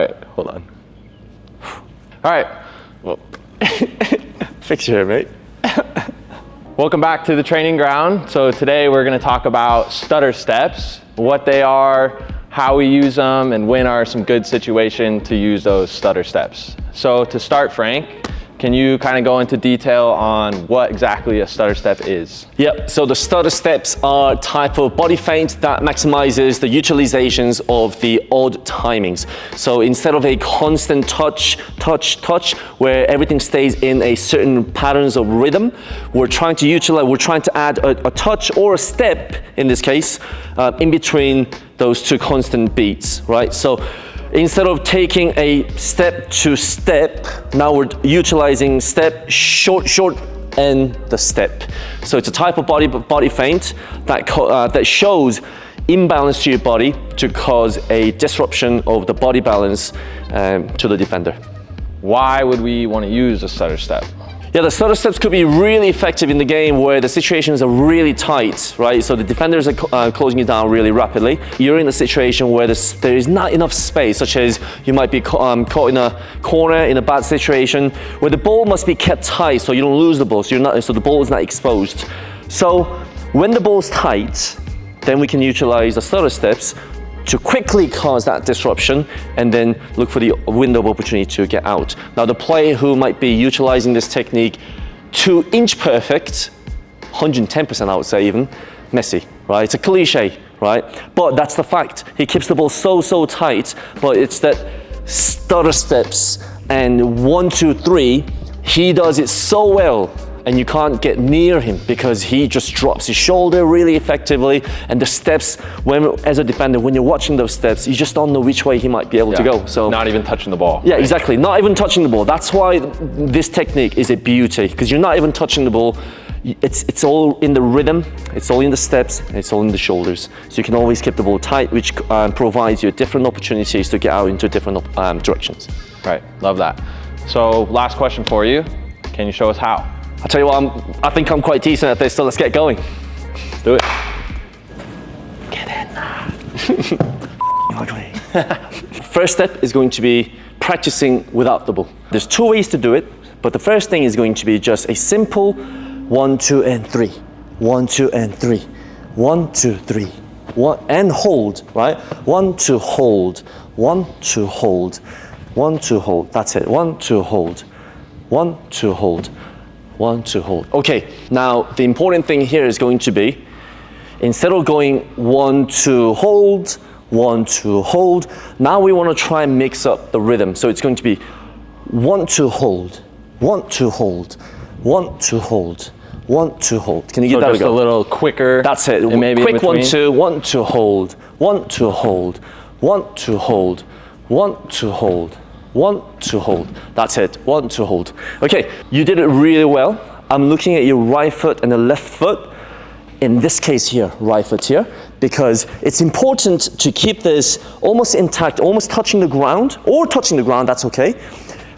All right, hold on. All right, well, fix your hair, mate. Welcome back to the training ground. So today we're gonna talk about stutter steps, what they are, how we use them, and when are some good situations to use those stutter steps. So to start, Frank, can you kind of go into detail on what exactly a stutter step is? Yep, so the stutter steps are a type of body feint that maximizes the utilizations of the odd timings. So instead of a constant touch, where everything stays in a certain patterns of rhythm, we're trying to add a touch or a step, in this case, in between those two constant beats, right? So instead of taking a step to step, now we're utilizing step, short, and the step. So it's a type of body feint that shows imbalance to your body to cause a disruption of the body balance to the defender. Why would we want to use a stutter step? Yeah, the stutter steps could be really effective in the game where the situations are really tight, right? So the defenders are closing you down really rapidly. You're in a situation where there is not enough space, such as you might be caught in a corner in a bad situation where the ball must be kept tight so you don't lose the ball, so the ball is not exposed. So when the ball's tight, then we can utilize the stutter steps to quickly cause that disruption and then look for the window of opportunity to get out. Now the player who might be utilizing this technique to inch perfect, 110% I would say even, Messi, right? It's a cliche, right? But that's the fact. He keeps the ball so tight, but it's that stutter steps and 1, 2, 3, he does it so well and you can't get near him because he just drops his shoulder really effectively, and the steps, as a defender, when you're watching those steps, you just don't know which way he might be able to go. So not even touching the ball. Yeah, right? Exactly, not even touching the ball. That's why this technique is a beauty, because you're not even touching the ball. It's all in the rhythm, it's all in the steps, and it's all in the shoulders. So you can always keep the ball tight, which provides you different opportunities to get out into different directions. Right, love that. So last question for you, can you show us how? I'll tell you what, I think I'm quite decent at this, so let's get going. Do it. Get in there. First step is going to be practicing without the ball. There's 2 ways to do it, but the first thing is going to be just a simple 1, 2, and 3. 1, 2, and 3. 1, 2, 3. 1, and hold, right? 1, 2, hold. 1, 2, hold. 1, 2, hold. That's it. 1, 2, hold. 1, 2, hold. 1, 2, hold. Okay, now the important thing here is going to be, instead of going 1, 2, hold, 1, 2, hold, now we want to try and mix up the rhythm. So it's going to be 1, 2, hold, 1, 2, hold, 1, 2, hold, 1, 2, hold. Can you get that just a little quicker? That's it. Maybe quick 1, 2, 1, 2, hold, 1, 2, hold, 1, 2, hold, 1, 2, hold. 1, 2, hold. That's it. 1, 2, hold. Okay, you did it really well. I'm looking at your right foot and the left foot. In this case here, right foot here, because it's important to keep this almost intact, almost touching the ground, or touching the ground, that's okay.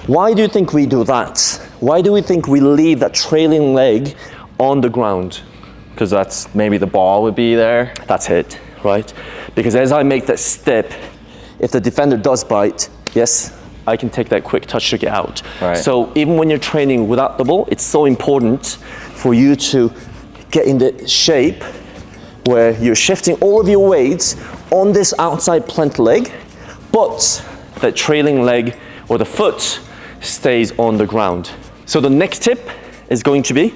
Why do you think we do that? Why do we think we leave that trailing leg on the ground? Because that's maybe the ball would be there. That's it, right? Because as I make that step, if the defender does bite, yes, I can take that quick touch to get out. Right. So even when you're training without the ball, it's so important for you to get in the shape where you're shifting all of your weight on this outside plant leg, but that trailing leg or the foot stays on the ground. So the next tip is going to be,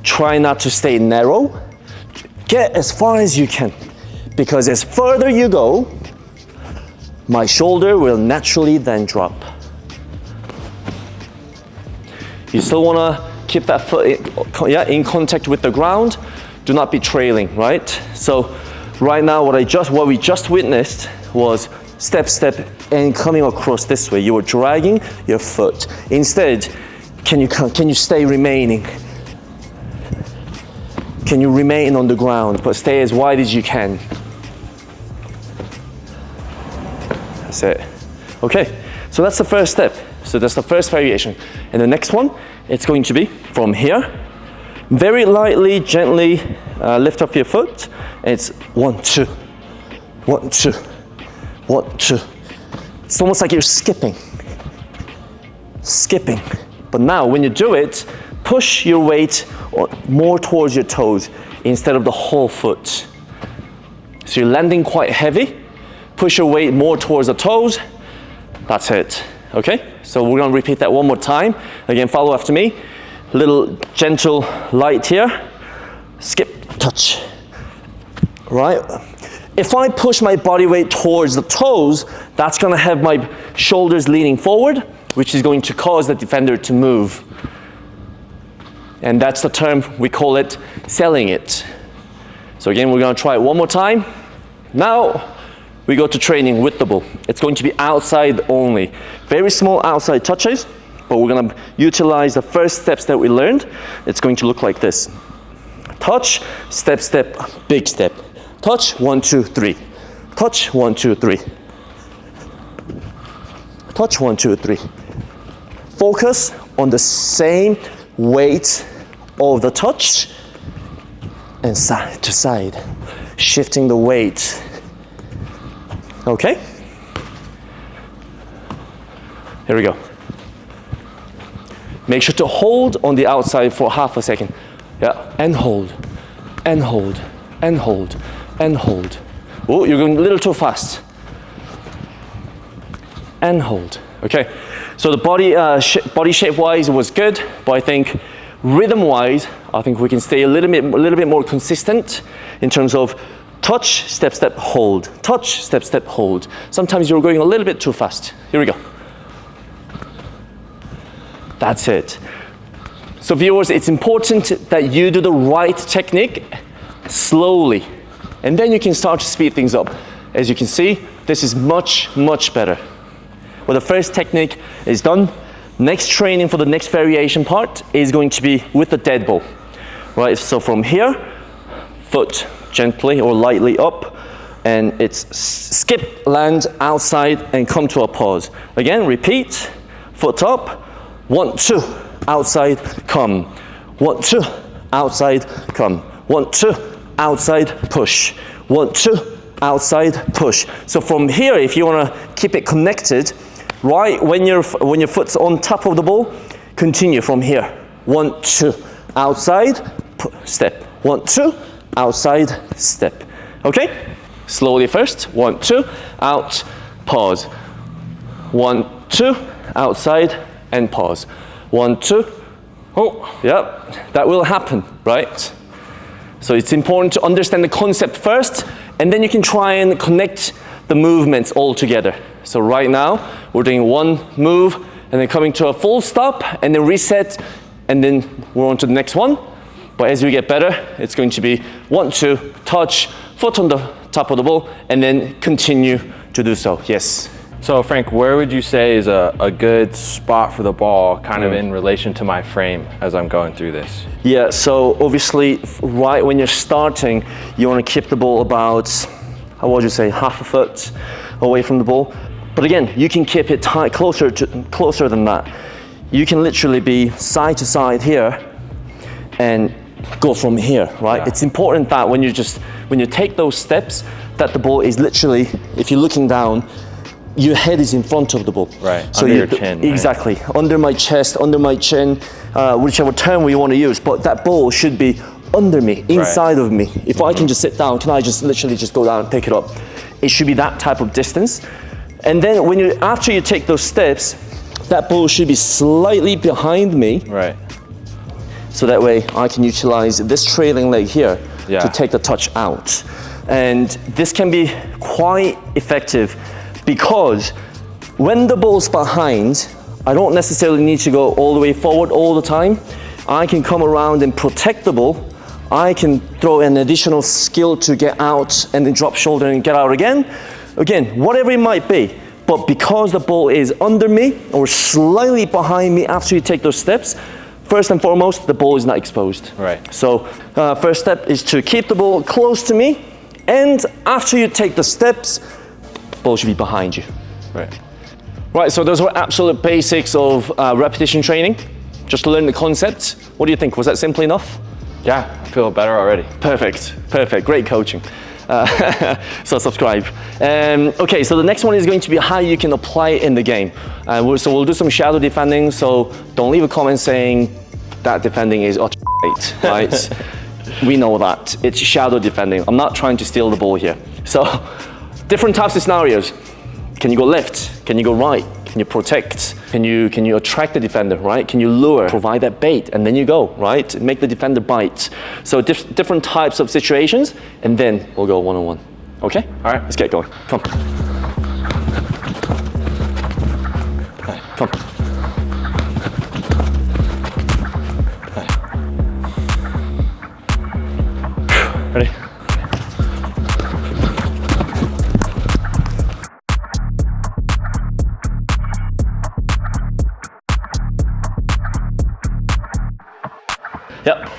try not to stay narrow, get as far as you can, because as further you go, my shoulder will naturally then drop. You still want to keep that foot in contact with the ground. Do not be trailing, right? So right now what we just witnessed was step, and coming across this way. You were dragging your foot. Instead, can you stay remaining? Can you remain on the ground, but stay as wide as you can? That's it. Okay, so that's the first step. So that's the first variation. And the next one, it's going to be from here. Very lightly, gently lift up your foot. And it's 1, 2, 1, 2, 1, 2, It's almost like you're skipping. Skipping. But now when you do it, push your weight more towards your toes instead of the whole foot. So you're landing quite heavy. Push your weight more towards the toes. That's it. Okay? So we're gonna repeat that one more time. Again, follow after me. Little gentle light here. Skip, touch. Right? If I push my body weight towards the toes, that's gonna have my shoulders leaning forward, which is going to cause the defender to move. And that's the term, we call it selling it. So again, we're gonna try it one more time. Now, we go to training with the ball. It's going to be outside only. Very small outside touches, but we're gonna utilize the first steps that we learned. It's going to look like this. Touch, step, step, big step. Touch, 1, 2, 3. Touch, 1, 2, 3. Touch, 1, 2, 3. Focus on the same weight of the touch and side to side, shifting the weight. Okay? Here we go. Make sure to hold on the outside for half a second. Yeah, and hold, and hold, and hold, and hold. Oh, you're going a little too fast. And hold. Okay, so the body shape-wise was good, but I think rhythm-wise, I think we can stay a little bit more consistent in terms of touch, step, step, hold. Touch, step, step, hold. Sometimes you're going a little bit too fast. Here we go. That's it. So viewers, it's important that you do the right technique slowly, and then you can start to speed things up. As you can see, this is much, much better. Well, the first technique is done. Next training for the next variation part is going to be with the dead ball. Right, so from here, foot gently or lightly up, and it's skip, land, outside, and come to a pause. Again, repeat, foot up, 1, 2, outside, come. 1, 2, outside, come. 1, 2, outside, push. 1, 2, outside, push. So from here, if you want to keep it connected, right when your foot's on top of the ball, continue from here. 1, 2, outside, step. 1, 2, outside, step. Okay? Slowly first. 1, 2, out, pause. 1, 2, outside, and pause. 1, 2. Oh, yep, that will happen, right? So it's important to understand the concept first, and then you can try and connect the movements all together. So right now, we're doing one move, and then coming to a full stop, and then reset, and then we're on to the next one. But as we get better, it's going to be 1, 2, touch, foot on the top of the ball, and then continue to do so. Yes. So Frank, where would you say is a good spot for the ball kind of in relation to my frame as I'm going through this? Yeah, so obviously right when you're starting, you want to keep the ball about, how would you say, half a foot away from the ball. But again, you can keep it tight, closer than that. You can literally be side to side here and go from here, right? Yeah. It's important that when you take those steps, that the ball is literally, if you're looking down, your head is in front of the ball. Right, so under your chin. Exactly, right? Under my chest, under my chin, whichever term we want to use, but that ball should be under me, inside of me. If I can just sit down, can I just literally just go down and pick it up? It should be that type of distance. And then after you take those steps, that ball should be slightly behind me. Right. So that way I can utilize this trailing leg here to take the touch out. And this can be quite effective because when the ball's behind, I don't necessarily need to go all the way forward all the time. I can come around and protect the ball. I can throw an additional skill to get out and then drop shoulder and get out again. Again, whatever it might be. But because the ball is under me or slightly behind me after you take those steps, first and foremost, the ball is not exposed. Right. So first step is to keep the ball close to me, and after you take the steps, ball should be behind you. Right. Right, so those were absolute basics of repetition training, just to learn the concept. What do you think? Was that simple enough? Yeah, I feel better already. Perfect, perfect, great coaching. So subscribe. Okay, so the next one is going to be how you can apply it in the game. So we'll do some shadow defending, so don't leave a comment saying that defending is great, right? We know that. It's shadow defending. I'm not trying to steal the ball here. So, different types of scenarios. Can you go left? Can you go right? Can you protect? Can you attract the defender, right? Can you lure, provide that bait, and then you go, right? Make the defender bite. So different types of situations, and then we'll go one-on-one. Okay? All right, let's get going. Come. Come. Ready? Yep.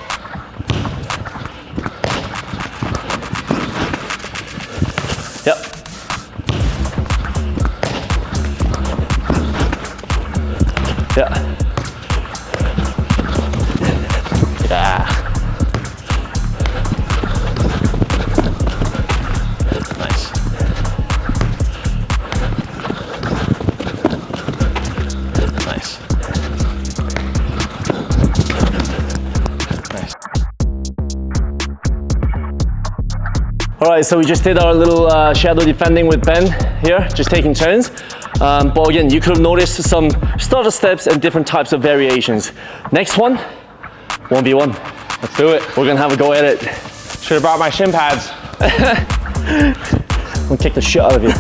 Yep. Yeah. Yeah. Nice. Nice. All right, so we just did our little shadow defending with Ben here, just taking turns. But again, you could have noticed some stutter steps and different types of variations. Next one, 1v1. Let's do it. We're gonna have a go at it. Should have brought my shin pads. I'm gonna kick the shit out of you.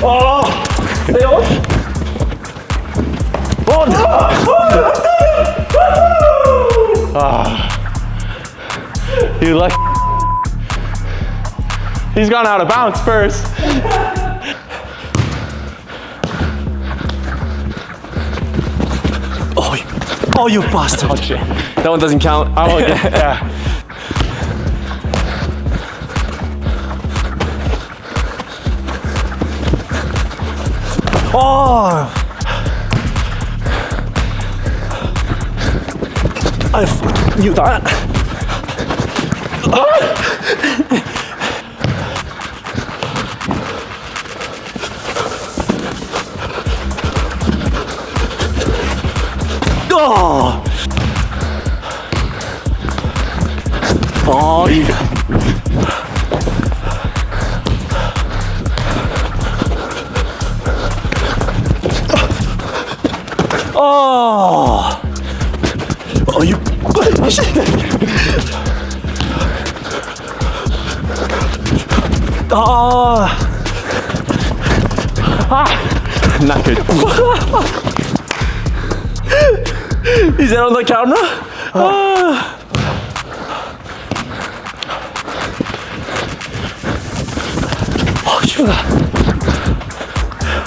Oh! Stay on! You lucky. He's gone out of bounds first. Oh, you bastard! Oh shit. That one doesn't count. Oh yeah. Oh! I knew that. Oh! Oh, you. Oh! Oh, you. Oh! Not good. Is that on the camera?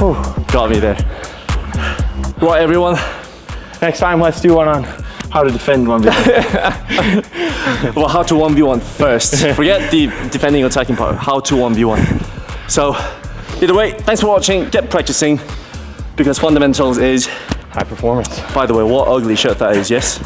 Oh, got me there. Right, everyone. Next time, let's do one on how to defend 1v1. Well, how to 1v1 first. Forget the defending attacking part. How to 1v1. So, either way, thanks for watching. Get practicing because fundamentals is High performance. By the way, what ugly shirt that is, yes?